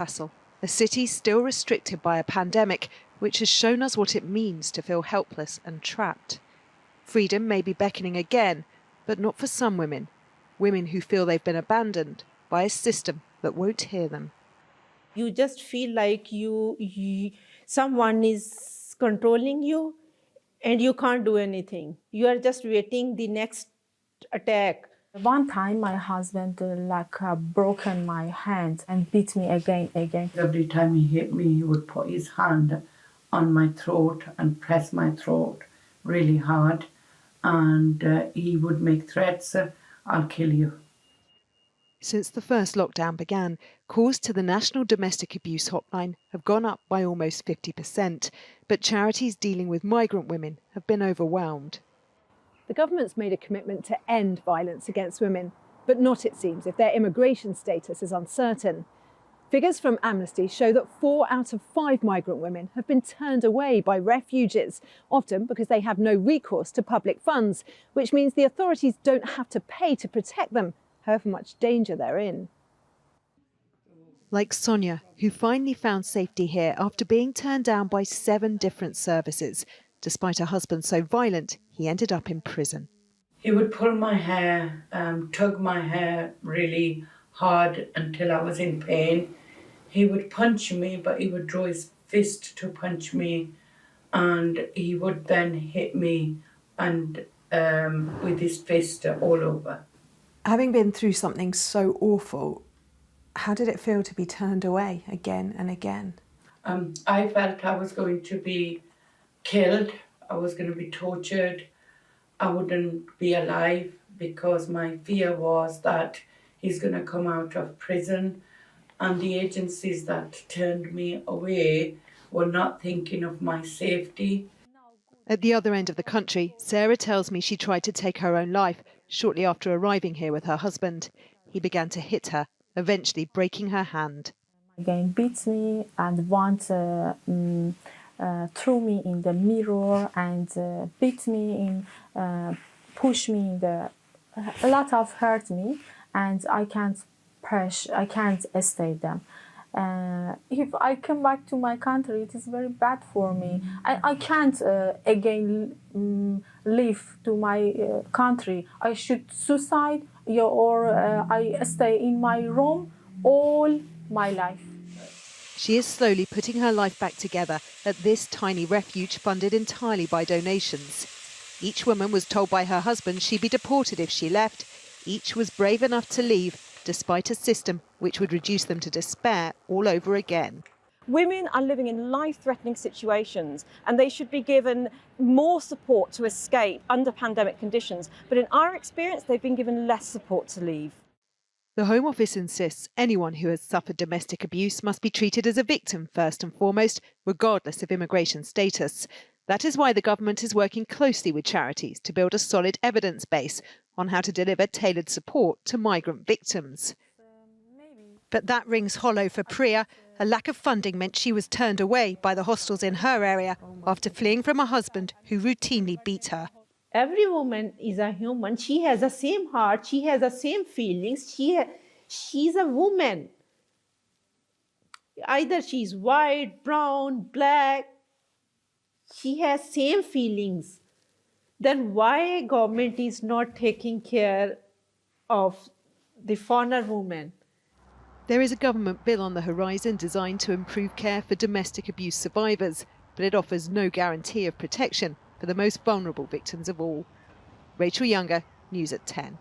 Hassel, a city still restricted by a pandemic, which has shown us what it means to feel helpless and trapped. Freedom may be beckoning again, but not for some women. Women who feel they've been abandoned by a system that won't hear them. You just feel like someone is controlling you and you can't do anything. You are just waiting the next attack. One time my husband broken my hand and beat me again. Every time he hit me, he would put his hand on my throat and press my throat really hard. And he would make threats, I'll kill you. Since the first lockdown began, calls to the National Domestic Abuse Hotline have gone up by almost 50%, but charities dealing with migrant women have been overwhelmed. The government's made a commitment to end violence against women, but not, it seems, if their immigration status is uncertain. Figures from Amnesty show that 4 out of 5 migrant women have been turned away by refuges, often because they have no recourse to public funds, which means the authorities don't have to pay to protect them, however much danger they're in. Like Sonia, who finally found safety here after being turned down by 7 different services. Despite her husband so violent, he ended up in prison. He would pull my hair, tug my hair really hard until I was in pain. He would punch me, but he would draw his fist to punch me, and he would then hit me and with his fist all over. Having been through something so awful, how did it feel to be turned away again and again? I felt I was going to be killed, I was going to be tortured, I wouldn't be alive, because my fear was that he's going to come out of prison, and the agencies that turned me away were not thinking of my safety. At the other end of the country, Sarah tells me she tried to take her own life shortly after arriving here with her husband. He began to hit her, eventually breaking her hand. Again, beats me and once threw me in the mirror and beat me, push me in a lot of hurt me, and I can't stay them. If I come back to my country, it is very bad for me. I can't again leave to my country. I should suicide or I stay in my room all my life. She is slowly putting her life back together at this tiny refuge funded entirely by donations. Each woman was told by her husband she'd be deported if she left. Each was brave enough to leave, despite a system which would reduce them to despair all over again. Women are living in life-threatening situations and they should be given more support to escape under pandemic conditions. But in our experience, they've been given less support to leave. The Home Office insists anyone who has suffered domestic abuse must be treated as a victim first and foremost, regardless of immigration status. That is why the government is working closely with charities to build a solid evidence base on how to deliver tailored support to migrant victims. But that rings hollow for Priya. A lack of funding meant she was turned away by the hostels in her area after fleeing from a husband who routinely beat her. Every woman is a human. She has the same heart. She has the same feelings. She's a woman. Either she's white, brown, black. She has same feelings. Then why government is not taking care of the foreigner woman? There is a government bill on the horizon designed to improve care for domestic abuse survivors, but it offers no guarantee of protection for the most vulnerable victims of all. Rachel Younger, News at 10.